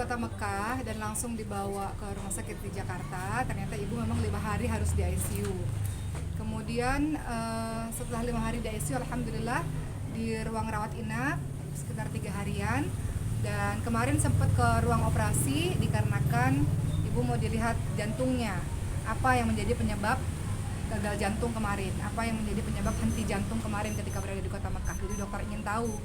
kota Mekah dan langsung dibawa ke rumah sakit di Jakarta. Ternyata ibu memang 5 hari harus di ICU. Kemudian setelah 5 hari di ICU, alhamdulillah di ruang rawat inap sekitar 3 harian. Dan kemarin sempat ke ruang operasi dikarenakan ibu mau dilihat jantungnya. Apa yang menjadi penyebab gagal jantung kemarin? Apa yang menjadi penyebab henti jantung kemarin ketika berada di kota Mekah? Jadi dokter ingin tahu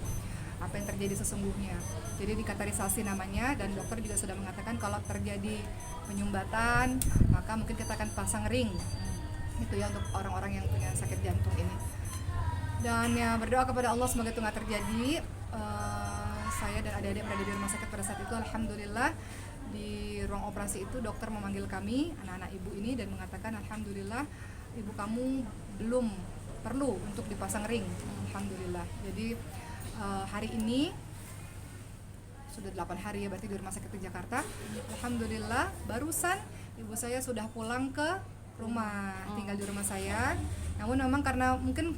apa yang terjadi sesungguhnya. Jadi dikateterisasi namanya, dan dokter juga sudah mengatakan kalau terjadi penyumbatan maka mungkin kita akan pasang ring. Itu ya untuk orang-orang yang punya sakit jantung ini. Dan ya berdoa kepada Allah semoga itu nggak terjadi. Saya dan adik-adik berada di rumah sakit pada saat itu. Alhamdulillah di ruang operasi itu dokter memanggil kami, anak-anak ibu ini, dan mengatakan alhamdulillah ibu kamu belum perlu untuk dipasang ring. Alhamdulillah. Jadi hari ini sudah 8 hari ya berarti di rumah sakit di Jakarta. Alhamdulillah barusan ibu saya sudah pulang ke rumah, tinggal di rumah saya. Namun memang karena mungkin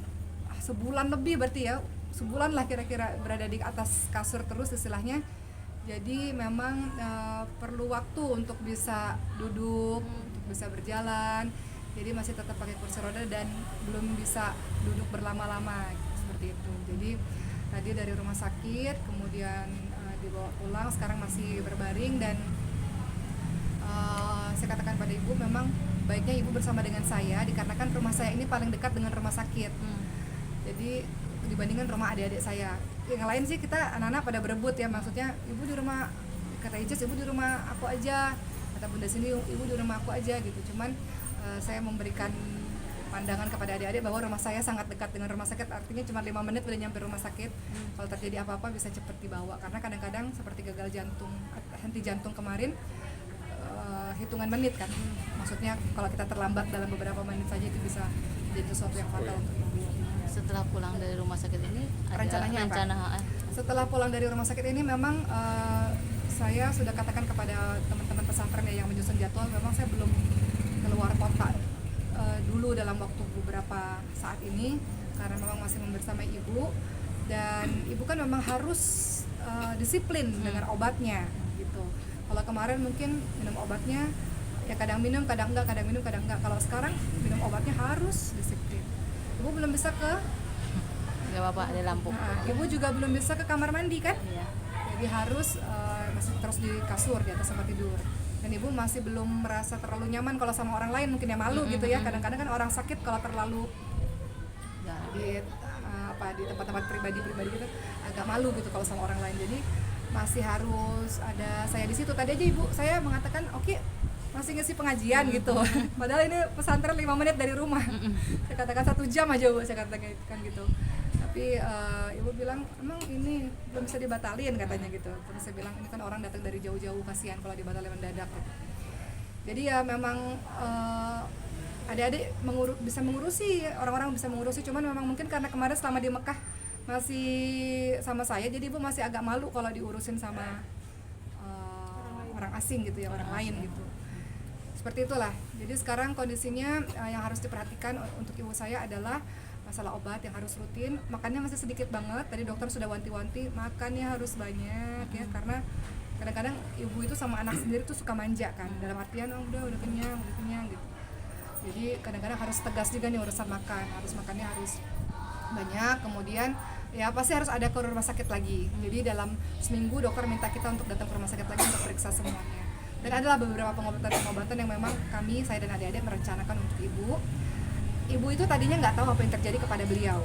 sebulan lebih berarti ya, sebulan lah kira-kira berada di atas kasur terus istilahnya. Jadi memang perlu waktu untuk bisa duduk, untuk bisa berjalan. Jadi masih tetap pakai kursi roda dan belum bisa duduk berlama-lama seperti itu. Jadi tadi dari rumah sakit kemudian dibawa pulang, sekarang masih berbaring. Dan saya katakan pada ibu memang baiknya ibu bersama dengan saya dikarenakan rumah saya ini paling dekat dengan rumah sakit. Jadi dibandingkan rumah adik-adik saya yang lain sih kita anak-anak pada berebut ya, maksudnya ibu di rumah, kata Ijaz ibu di rumah aku aja, kata bunda sini ibu di rumah aku aja gitu. Cuman saya memberikan pandangan kepada adik-adik bahwa rumah saya sangat dekat dengan rumah sakit, artinya cuma 5 menit udah nyampe rumah sakit. Kalau terjadi apa-apa bisa cepat dibawa, karena kadang-kadang seperti gagal jantung, henti jantung kemarin hitungan menit kan. Maksudnya kalau kita terlambat dalam beberapa menit saja itu bisa jadi sesuatu yang fatal untuk ibu. Setelah pulang dari rumah sakit ini Rencananya apa? Setelah pulang dari rumah sakit ini memang saya sudah katakan kepada teman-teman pesantren yang menyusun jadwal, memang saya belum keluar kota dulu dalam waktu beberapa saat ini karena memang masih bersama ibu, dan ibu kan memang harus disiplin dengan obatnya gitu. Kalau kemarin mungkin minum obatnya ya kadang minum, kadang enggak, kadang minum, kadang enggak. Kalau sekarang minum obatnya harus disiplin. Ibu belum bisa ke nggak apa-apa, ada lampu. Ibu juga belum bisa ke kamar mandi kan? Iya. Jadi harus masih terus di kasur di atas tempat tidur. Dan ibu masih belum merasa terlalu nyaman kalau sama orang lain, mungkin ya malu gitu ya. Kadang-kadang kan orang sakit kalau terlalu di tempat-tempat pribadi gitu agak malu gitu kalau sama orang lain. Jadi masih harus ada saya di situ. Tadi aja ibu saya mengatakan oke, masih ngisi pengajian gitu. Padahal ini pesantren 5 menit dari rumah. Saya katakan 1 jam aja bu, saya katakan gitu. Tapi ibu bilang emang ini belum bisa dibatalin katanya gitu. Terus saya bilang ini kan orang datang dari jauh-jauh, kasihan kalau dibatalin mendadak gitu. Jadi ya memang adik-adik bisa mengurusi, orang-orang bisa mengurusi, cuman memang mungkin karena kemarin selama di Mekah masih sama saya, jadi ibu masih agak malu kalau diurusin sama orang asing gitu ya, orang lain gitu. Seperti itulah. Jadi sekarang kondisinya yang harus diperhatikan untuk ibu saya adalah masalah obat yang harus rutin. Makannya masih sedikit banget. Tadi dokter sudah wanti-wanti makannya harus banyak ya, karena kadang-kadang ibu itu sama anak sendiri tuh suka manja kan. Dalam artian udah kenyang gitu. Jadi kadang-kadang harus tegas juga nih urusan makan. Makannya harus banyak. Kemudian ya pasti harus ada ke rumah sakit lagi. Jadi dalam seminggu dokter minta kita untuk datang ke rumah sakit lagi untuk periksa semuanya. Dan adalah beberapa pengobatan yang memang saya dan adik-adik merencanakan untuk ibu. Ibu itu tadinya nggak tahu apa yang terjadi kepada beliau.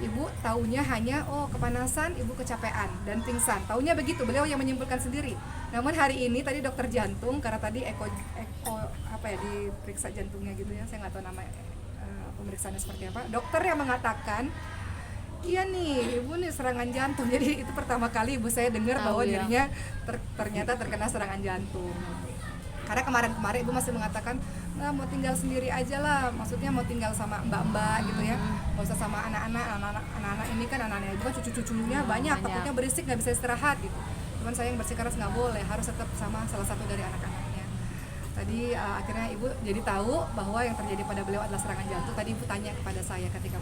Ibu taunya hanya kepanasan, ibu kecapean dan pingsan. Taunya begitu, beliau yang menyimpulkan sendiri. Namun hari ini tadi dokter jantung, karena tadi eko diperiksa jantungnya gitu ya, saya nggak tahu nama pemeriksaannya seperti apa. Dokter yang mengatakan iya nih, ibu nih serangan jantung. Jadi itu pertama kali ibu saya dengar bahwa dirinya ternyata terkena serangan jantung. Karena kemarin ibu masih mengatakan mau tinggal sendiri aja lah, maksudnya mau tinggal sama mbak-mbak gitu ya, nggak usah sama anak-anak ini kan anak-anak ibu kan cucu-cucunya banyak, takutnya berisik nggak bisa istirahat gitu. Cuman saya yang bersikeras nggak boleh, harus tetap sama salah satu dari anak-anaknya. Tadi akhirnya ibu jadi tahu bahwa yang terjadi pada beliau adalah serangan jantung. Tadi ibu tanya kepada saya ketika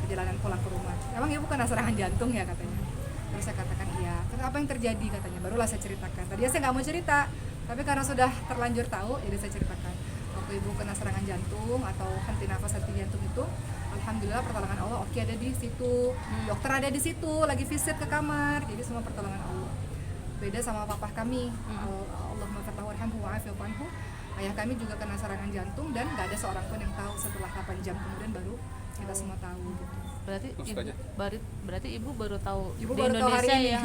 perjalanan pulang ke rumah, emang ibu kena serangan jantung ya katanya. Terus saya katakan iya. Terus apa yang terjadi katanya, barulah saya ceritakan. Tadinya saya nggak mau cerita, tapi karena sudah terlanjur tahu, jadi saya ceritakan. Waktu ibu kena serangan jantung atau henti nafas, henti jantung itu, alhamdulillah pertolongan Allah oke ada di situ, dokter ada di situ, lagi visit ke kamar, jadi semua pertolongan Allah. Beda sama papa kami, Allahumma fatah warhamhu wa'afi'u anhu. Ayah kami juga kena serangan jantung dan nggak ada seorang pun yang tahu, setelah 8 jam kemudian baru kita semua tahu gitu. Berarti ibu baru tahu Ibu di baru tahu hari Indonesia ini. yang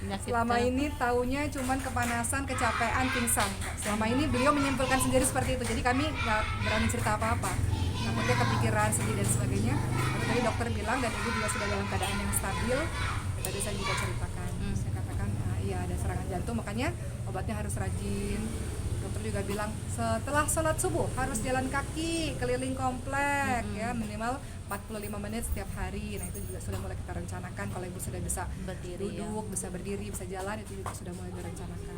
penyakit. Selama ini taunya cuman kepanasan, kecapean, pingsan. Selama ini beliau menyimpulkan sendiri seperti itu. Jadi kami nggak berani cerita apa-apa. Takutnya kepikiran, sedih dan sebagainya. Tapi tadi dokter bilang dan ibu juga sudah dalam keadaan yang stabil. Tadi saya juga ceritakan. Saya katakan iya ada serangan jantung, makanya obatnya harus rajin. Dokter juga bilang setelah sholat subuh harus jalan kaki keliling komplek ya minimal 45 menit setiap hari. Nah itu juga sudah mulai kita rencanakan. Kalau ibu sudah bisa Berdiri, duduk, bisa berdiri, bisa jalan, itu juga sudah mulai direncanakan.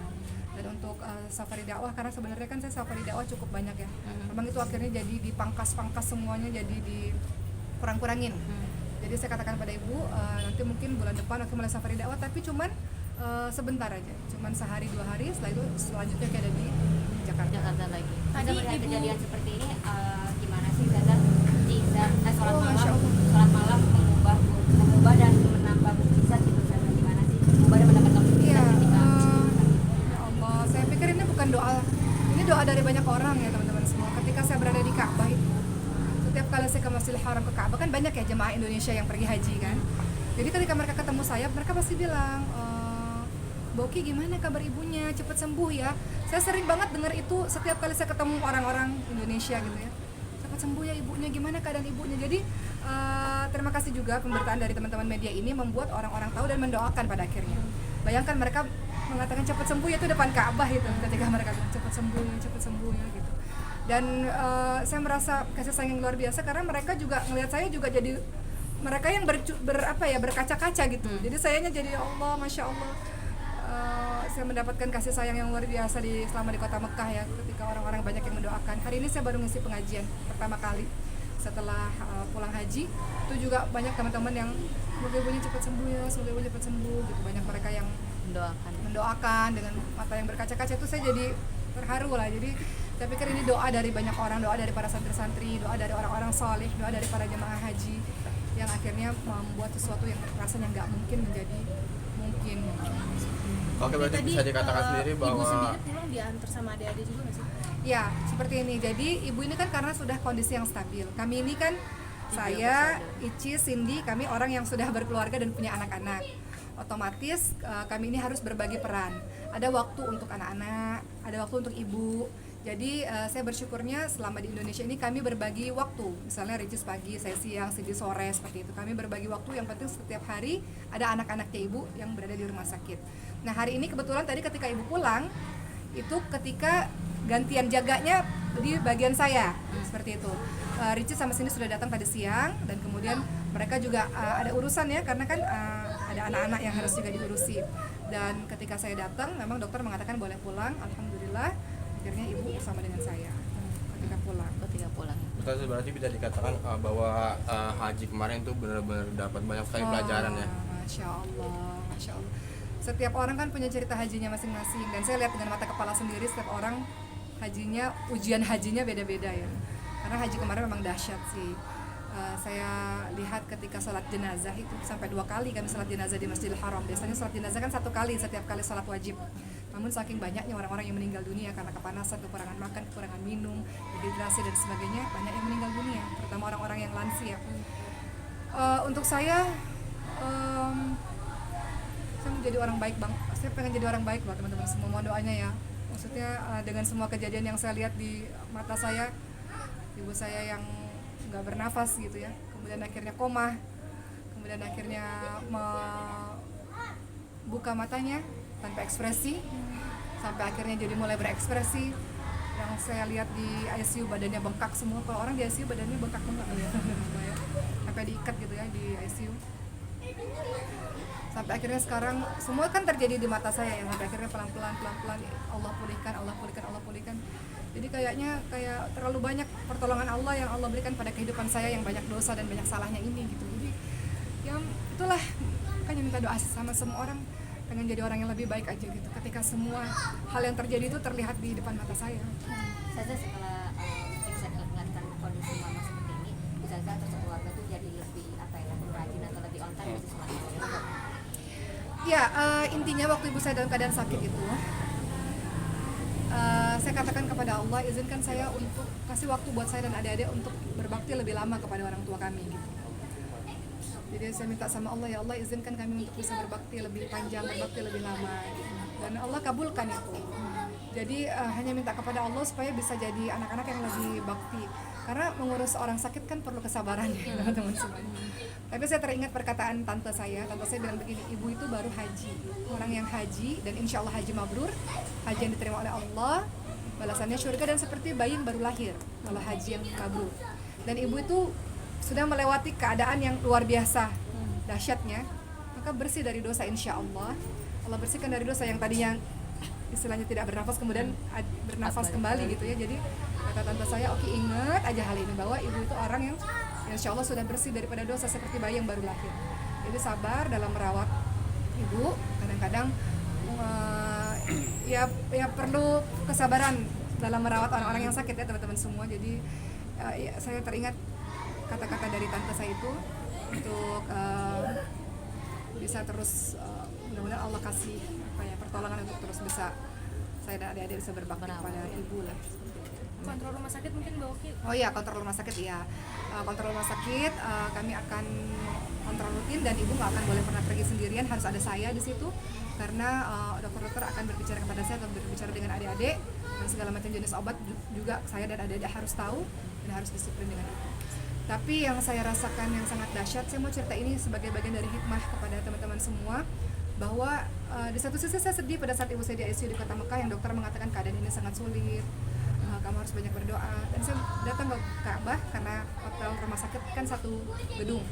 Dan untuk safari dakwah, karena sebenarnya kan saya safari dakwah cukup banyak ya. Memang itu akhirnya jadi dipangkas-pangkas semuanya, jadi dikurang-kurangin. Jadi saya katakan pada ibu nanti mungkin bulan depan aku mulai safari dakwah, tapi cuman sebentar aja, cuman sehari 2 hari. Setelah itu selanjutnya kayak ada di Jakarta lagi. Tadi Melihat ibu kejadian seperti ini gimana sih Zaza? Sholat Oh, malam, Masya Allah. sholat malam mengubah dan menambah mukjizat gitu Zaza, gimana sih? Mengubah dan mendapatkan mukjizat Iya, ketika ya Allah, saya pikir ini bukan doa, ini doa dari banyak orang ya teman-teman semua. Ketika saya berada di Ka'bah itu, setiap kali saya ke Masjidil Haram ke Ka'bah, kan banyak ya jemaah Indonesia yang pergi haji kan. Jadi ketika mereka ketemu saya, mereka pasti bilang, Boki gimana kabar ibunya, cepat sembuh ya. Saya sering banget dengar itu setiap kali saya ketemu orang-orang Indonesia gitu ya. Cepat sembuh ya ibunya, gimana keadaan ibunya. Jadi terima kasih juga pemberitaan dari teman-teman media ini membuat orang-orang tahu dan mendoakan pada akhirnya. Bayangkan mereka mengatakan cepat sembuh ya, itu depan Ka'bah itu ketika mereka bilang cepat sembuh ya gitu. Dan saya merasa kasih sayang yang luar biasa karena mereka juga ngelihat saya juga jadi mereka yang berkaca-kaca gitu. Jadi sayanya jadi ya Allah, Masya Allah. Saya mendapatkan kasih sayang yang luar biasa selama di kota Mekah ya, ketika orang-orang banyak yang mendoakan. Hari ini saya baru ngisi pengajian pertama kali setelah pulang haji. Itu juga banyak teman-teman yang semoga ibunya cepat sembuh ya, semoga ibunya cepat sembuh gitu. Banyak mereka yang mendoakan dengan mata yang berkaca-kaca. Itu saya jadi terharu lah. Jadi saya pikir ini doa dari banyak orang, doa dari para santri-santri, doa dari orang-orang saleh, doa dari para jemaah haji yang akhirnya membuat sesuatu yang rasanya nggak mungkin menjadi mungkin. Oke, berarti bisa dikatakan sendiri bahwa ibu sendiri pulang diantar sama adik-adik juga nggak sih? Ya, seperti ini. Jadi ibu ini kan karena sudah kondisi yang stabil. Kami ini kan saya, Ici, Cindy, kami orang yang sudah berkeluarga dan punya anak-anak. Otomatis kami ini harus berbagi peran. Ada waktu untuk anak-anak, ada waktu untuk ibu. Jadi saya bersyukurnya selama di Indonesia ini kami berbagi waktu. Misalnya Ricis pagi, saya siang, Cindy sore, seperti itu. Kami berbagi waktu, yang penting setiap hari ada anak-anaknya ibu yang berada di rumah sakit. Nah hari ini kebetulan tadi ketika ibu pulang, itu ketika gantian jaganya di bagian saya, seperti itu. Ricis sama Cindy sudah datang tadi siang, dan kemudian mereka juga ada urusan ya, karena kan ada anak-anak yang harus juga diurusi. Dan ketika saya datang, memang dokter mengatakan boleh pulang. Alhamdulillah, akhirnya ibu bersama dengan saya ketika pulang. berarti bisa dikatakan bahwa haji kemarin tuh benar-benar dapat banyak sekali pelajaran ya. Masya Allah. Setiap orang kan punya cerita hajinya masing-masing, dan saya lihat dengan mata kepala sendiri setiap orang hajinya, ujian hajinya beda-beda ya. Karena haji kemarin memang dahsyat sih. Saya lihat ketika sholat jenazah itu sampai 2 kali kami sholat jenazah di Masjidil Haram. Biasanya sholat jenazah kan 1 kali setiap kali sholat wajib. Namun saking banyaknya orang-orang yang meninggal dunia karena kepanasan, kekurangan makan, kekurangan minum, dehidrasi dan sebagainya, banyak yang meninggal dunia, terutama orang-orang yang lansia. Untuk saya menjadi orang baik bang. Saya pengen jadi orang baik loh teman-teman semua. Mohon doanya ya. Maksudnya dengan semua kejadian yang saya lihat di mata saya, ibu saya yang nggak bernafas gitu ya, kemudian akhirnya koma, kemudian akhirnya buka matanya tanpa ekspresi, sampai akhirnya jadi mulai berekspresi. Yang saya lihat di ICU badannya bengkak semua. Kalau orang di ICU badannya bengkak-bengkak ya, sampai diikat gitu ya di ICU. Sampai akhirnya sekarang semua kan terjadi di mata saya ya, sampai akhirnya pelan-pelan Allah pulihkan. Jadi kayaknya terlalu banyak pertolongan Allah yang Allah berikan pada kehidupan saya yang banyak dosa dan banyak salahnya ini gitu. Jadi ya itulah, makanya hanya minta doa sama semua orang, pengen jadi orang yang lebih baik aja gitu. Ketika semua hal yang terjadi itu terlihat di depan mata saya. Saja setelah bisa diingatkan kondisi mama seperti ini, bisa atau keluarga tuh jadi lebih apa ya, lebih rajin atau lebih on time gitu selama. Ya, intinya waktu ibu saya dalam keadaan sakit itu, saya katakan kepada Allah, izinkan saya untuk kasih waktu buat saya dan adik-adik untuk berbakti lebih lama kepada orang tua kami gitu. Jadi saya minta sama Allah, ya Allah izinkan kami untuk bisa berbakti lebih panjang, berbakti lebih lama gitu. Dan Allah kabulkan itu. Jadi hanya minta kepada Allah supaya bisa jadi anak-anak yang lebih bakti. Karena mengurus orang sakit kan perlu kesabaran ya teman-teman semuanya. Tapi saya teringat perkataan tante saya bilang begini, ibu itu baru haji. Orang yang haji dan insya Allah haji mabrur, haji yang diterima oleh Allah, balasannya surga dan seperti bayi yang baru lahir kalau haji yang mabrur. Dan ibu itu sudah melewati keadaan yang luar biasa dahsyatnya, maka bersih dari dosa insya Allah. Allah bersihkan dari dosa yang tadinya istilahnya tidak bernafas kemudian bernafas kembali gitu ya. Jadi kata tante saya, oke, ingat aja hal ini bahwa ibu itu orang yang insya Allah sudah bersih daripada dosa seperti bayi yang baru lahir. Jadi sabar dalam merawat ibu. Kadang-kadang ya perlu kesabaran dalam merawat orang-orang yang sakit ya teman-teman semua. Jadi ya, saya teringat kata-kata dari tante saya itu untuk bisa terus mudah-mudahan Allah kasih pertolongan untuk terus bisa saya dan adik-adik bisa berbakti kepada ibu lah. Kontrol rumah sakit mungkin Mbak Oki? Oh iya, kontrol rumah sakit ya. Kontrol rumah sakit kami akan kontrol rutin dan ibu nggak akan boleh pernah pergi sendirian, harus ada saya di situ karena dokter-dokter akan berbicara kepada saya atau berbicara dengan adik-adik dan segala macam jenis obat juga saya dan adik-adik harus tahu dan harus disiplin dengan itu. Tapi yang saya rasakan yang sangat dahsyat, saya mau cerita ini sebagai bagian dari hikmah kepada teman-teman semua bahwa di satu sisi saya sedih pada saat ibu saya di ICU di Kota Mekah yang dokter mengatakan keadaan ini sangat sulit, kamu harus banyak berdoa. Dan saya datang ke Ka'bah karena hotel rumah sakit kan satu gedung,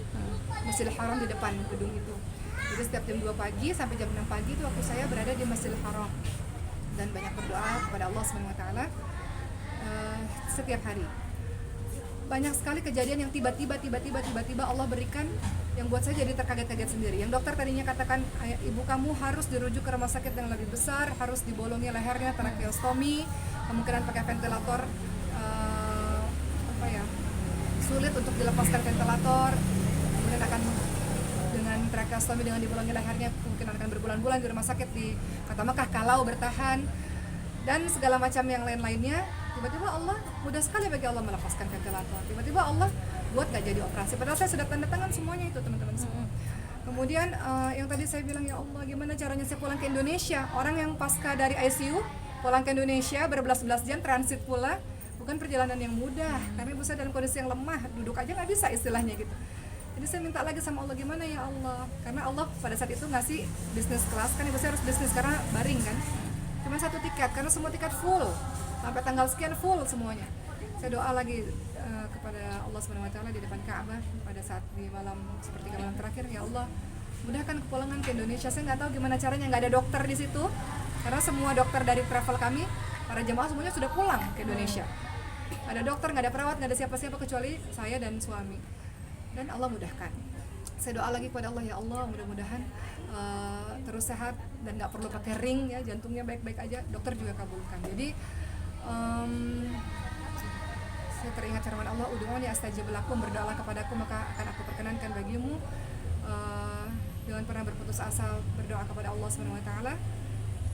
Masjidil Haram di depan gedung itu. Jadi setiap jam 2 pagi sampai jam 6 pagi itu waktu saya berada di Masjidil Haram dan banyak berdoa kepada Allah SWT setiap hari. Banyak sekali kejadian yang tiba-tiba Allah berikan yang buat saya jadi terkaget-kaget sendiri. Yang dokter tadinya katakan, ibu kamu harus dirujuk ke rumah sakit yang lebih besar, harus dibolongi lehernya, tracheostomi, kemungkinan pakai ventilator, sulit untuk dilepaskan ventilator, kemudian akan dengan tracheostomi dengan dibolongi lehernya mungkin akan berbulan-bulan di rumah sakit di Kota Mekah kalau bertahan dan segala macam yang lain-lainnya. Tiba-tiba Allah, mudah sekali bagi Allah melepaskan ventilator. Tiba-tiba Allah buat gak jadi operasi. Padahal saya sudah tanda tangan semuanya itu teman-teman semua. Kemudian yang tadi saya bilang, ya Allah gimana caranya saya pulang ke Indonesia. Orang yang pasca dari ICU pulang ke Indonesia berbelas-belas jam transit pula. Bukan perjalanan yang mudah. Karena ibu saya dalam kondisi yang lemah. Duduk aja gak bisa istilahnya gitu. Jadi saya minta lagi sama Allah, gimana ya Allah. Karena Allah pada saat itu ngasih business class. Kan ibu saya harus bisnis karena baring kan. Cuma satu tiket, karena semua tiket full. Sampai tanggal sekian full semuanya. Saya doa lagi kepada Allah SWT di depan Ka'bah pada saat di malam seperti malam terakhir, ya Allah mudahkan kepulangan ke Indonesia. Saya nggak tahu gimana caranya, nggak ada dokter di situ karena semua dokter dari travel kami, para jemaah semuanya sudah pulang ke Indonesia. Ada dokter, nggak ada perawat, nggak ada siapa-siapa kecuali saya dan suami. Dan Allah mudahkan. Saya doa lagi kepada Allah, ya Allah mudah-mudahan terus sehat dan nggak perlu pakai ring ya, jantungnya baik-baik aja. Dokter juga kabulkan. Jadi saya teringat firman Allah, ud'uuni astajib lakum, berdoalah kepadaku maka akan aku perkenankan bagimu. Jangan pernah berputus asa berdoa kepada Allah SWT.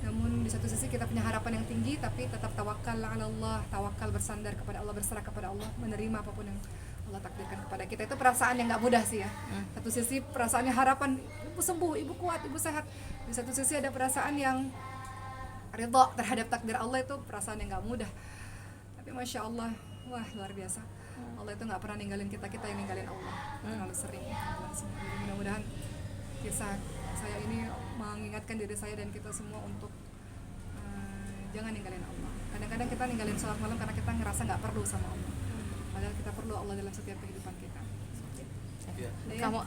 Namun di satu sisi kita punya harapan yang tinggi, tapi tetap tawakal ala Allah, tawakal bersandar kepada Allah, berserah kepada Allah, menerima apapun yang Allah takdirkan kepada kita. Itu perasaan yang nggak mudah sih ya. Satu sisi perasaannya harapan, ibu sembuh, ibu kuat, ibu sehat. Di satu sisi ada perasaan yang ridha terhadap takdir Allah, itu perasaan yang nggak mudah. Tapi masya Allah, wah luar biasa. Allah itu nggak pernah ninggalin kita, kita yang ninggalin Allah. Terlalu sering. Jadi mudah-mudahan kisah saya ini mengingatkan diri saya dan kita semua untuk jangan ninggalin Allah. Kadang-kadang kita ninggalin sholat malam karena kita ngerasa nggak perlu sama Allah. Padahal kita perlu Allah dalam setiap kehidupan kita. Ya. Kamu